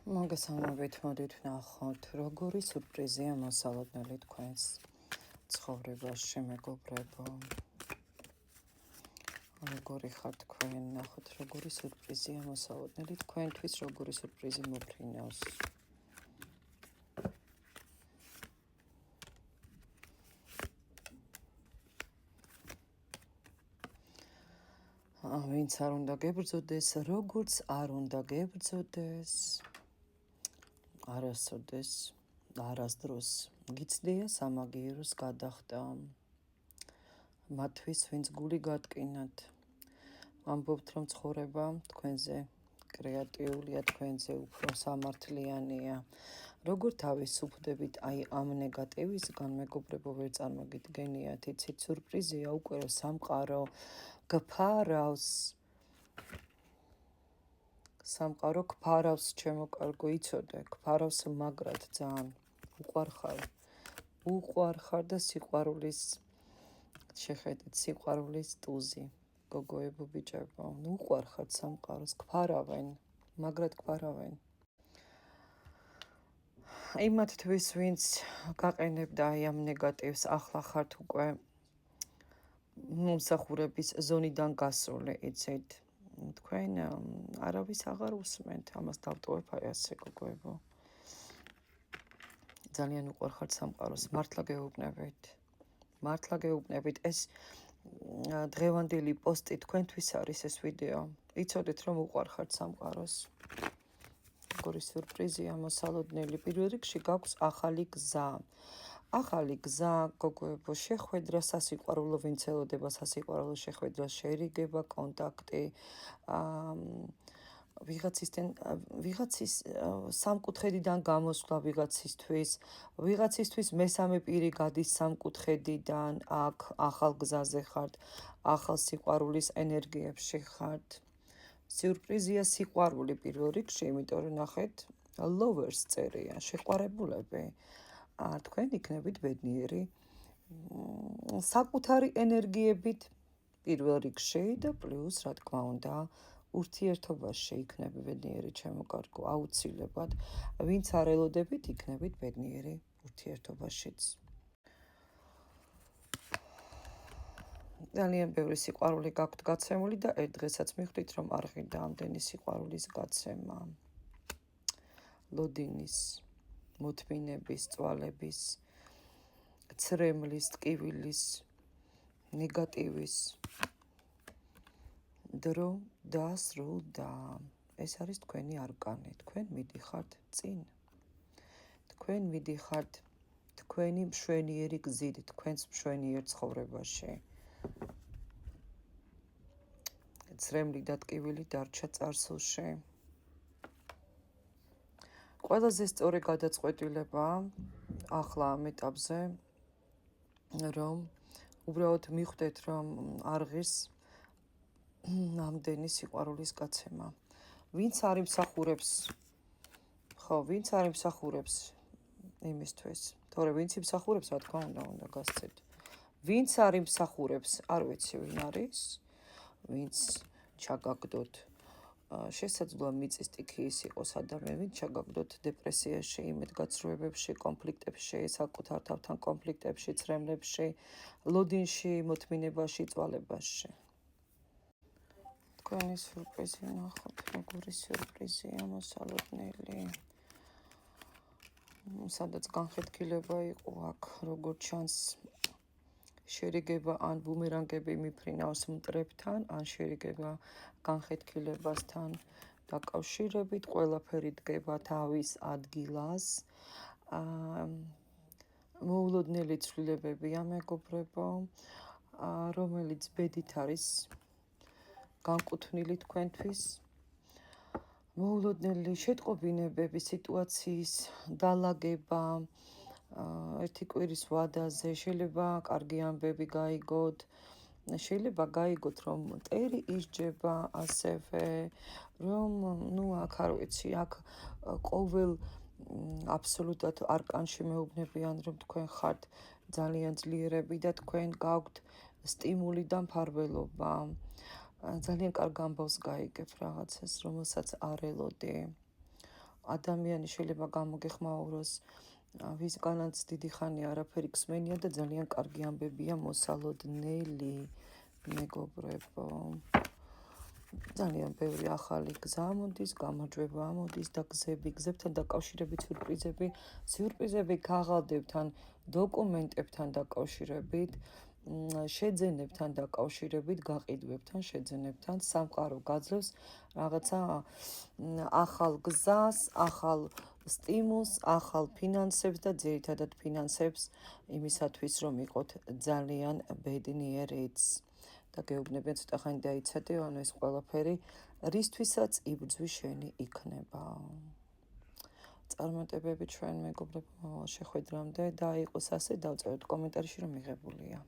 მოგესალმებით, მოდით ვნახოთ, როგორი სურპრიზია მოსალოდნელი თქვენს ცხოვრებაში, მეგობრებო. როგორი ხარ თქვენ, ნახოთ, როგორი სურპრიზია მოსალოდნელი თქვენთვის, როგორი სურპრიზი მოფრინავს. ვინც არ უნდა გებრძოდეს, როგორც არ უნდა გებრძოდეს, არასოდეს, არასდროს გიცდია სამაგიეროს გადახდა. მათთვის, ვინც გული გატკინათ, ამბობთ, რომ ცხოვრება თქვენზე კრეატიულია, თქვენზე უფრო სამართლიანია. როგორ თავისუფლდებით აი ამ ნეგატივისგან, მეგობრებო, ვერ წარმოგიდგენიათ, იცით, სურპრიზია უკვე რომ სამყარო გფარავს. სამყარო გფარავს, ჩემო კარგო, იცოდე, გფარავს მაგრად ძალიან. უყვარხარ და სიყვარულის შეხედეთ, სიყვარულის ტუზი. გოგოებო, ბიჭებო, უყვარხართ სამყაროს, გფარავენ, მაგრად გფარავენ. იმათთვის, ვინც გაყენებდა აი ამ ნეგატივს, ახლა ხართ უკვე მომსახურების ზონიდან გასული, იცით. თქვენ არავის აღარ უსმენთ, ამას დავტოვებ აი ასე, გოგოებო. ძალიან უყვარხართ სამყაროს, მართლა გეუბნებით. მართლა გეუბნებით, ეს დღევანდელი პოსტი თქვენთვის არის ეს ვიდეო. იცოდეთ, რომ უყვარხართ სამყაროს. როგორი სურპრიზია მოსალოდნელი. პირველ რიგში გაქვს ახალი გზა. ახალი გზა, გოგოებო, შეხვედრა, სასიყვარულო, ვინც ელოდება სასიყვარულო შეხვედრა, შერიგება, კონტაქტი, ვიღაცის სამკუთხედიდან გამოსვლა ვიღაცისთვის მესამე პირი გადის სამკუთხედიდან, აქ ახალ გზაზე ხართ, ახალ სიყვარულის ენერგიებში ხართ. სიურპრიზია სიყვარული პირველ რიგში, იმიტომ რომ ნახეთ, lovers წერია, შეყვარებულები. თქვენ იქნებით ბედნიერი საკუთარი ენერგიებით პირველ რიგში და პლუს, რა თქმა უნდა, ურთიერთობაში იქნები ბედნიერი, ჩემო კარგო, აუცილებლად. ვინც არ ელოდებით, იქნებით ბედნიერი ურთიერთობაშიც. ძალიან ბევრი სიყვარული გაქვთ გაცემული და ერთ დღესაც მიხვდით, რომ არ ღირდა ამდენი სიყვარულის გაცემა. ლოდინის, მოთმინების, წვალების, ცრემლის, ტკივილის, ნეგატივის დრო დასრულდა. ეს არის თქვენი არკანი. თქვენ მიდიხართ წინ. თქვენ მიდიხართ თქვენი მშვენიერი გზით, თქვენს მშვენიერ ცხოვრებაში. ცრემლი და ტკივილი დარჩა წარსულში. ყველაზე სწორი გადაწყვეტილება ახლა ამ ეტაპზე, რომ უბრალოდ მიხვდეთ, რომ არ ღირს ამდენი სიყვარულის გაცემა. ვინც არ იმსახურებს იმისთვის, თორე ვინც იმსახურებს, რა თქმა უნდა გასცეთ. ვინც არ იმსახურებს, არ ვიცი ვინ არის, ვინც ჩაგაგდოთ, შესაძლოა მიწის სტიქიის იყოს ადამიანი, ვინც ჩაგაგდოთ დეპრესიაში, იმედგაცრუებებში, კონფლიქტებში, საკუთარ თავთან კონფლიქტებში, ცრემლებში, ლოდინში, მოთმინებაში, წვალებაში. თქვენი სურპრიზი ნახოთ, როგორი სურპრიზია მოსალოდნელი. სადაც განხეთქილება იყო აქ, როგორც ჩანს, შერიგება ან ბუმერანგები მიფრინავს მტრებთან, ან შერიგება განხეთქილებასთან დაკავშირებით, ყველაფერი დგება თავის ადგილას. მოულოდნელი ცვლილებებია, მეგობრებო, რომელიც ბედით არის განკუთვნილი თქვენთვის. მოულოდნელი შეტყობინებები, სიტუაციის დალაგება, ერთი კვირის ვადაზე, შეიძლება კარგი ამბები გაიგოთ, შეიძლება გაიგოთ, რომ მტერი ისჯება, ასევე რომ, აქ არ ვიცი, აქ ყოველ აბსოლუტად არკანში მეუბნებიან, რომ თქვენ ხართ ძალიან ძლიერები და თქვენ გაქვთ სტიმული და მფარველობა. ძალიან კარგ ამბავს გაიგებ რაღაცას, რომელსაც არ ელოდი. ადამიანი შეიძლება გამოგეხმაუროს, ვისგანაც დიდი ხანი არაფერი გსმენია და ძალიან კარგი ამბებია მოსალოდნელი, მეგობრებო. ძალიან ბევრი ახალი გზა მოდის, გამარჯვება მოდის და გზებთან დაკავშირებით სიურპრიზები ქაღალდებთან, დოკუმენტებთან დაკავშირებით, შეძენებთან დაკავშირებით, გაყიდვებთან, შეძენებთან, სამყარო გაძლევს რაღაცა ახალ გზას, ახალ სტიმულს, ახალ ფინანსებს და ძირითადად ფინანსებს იმისათვის, რომ იყოთ ძალიან ბედნიერიც. და გეუბნებიან ცოტა ხანი დაიცადეო, ანუ ეს ყველაფერი რისთვისაც იბრძვი შენი იქნება. წარმატებები ჩვენ მეგობრებო შეხვედრამდე და იყოს ასე, დავწეროთ კომენტარში რომ მიღებულია.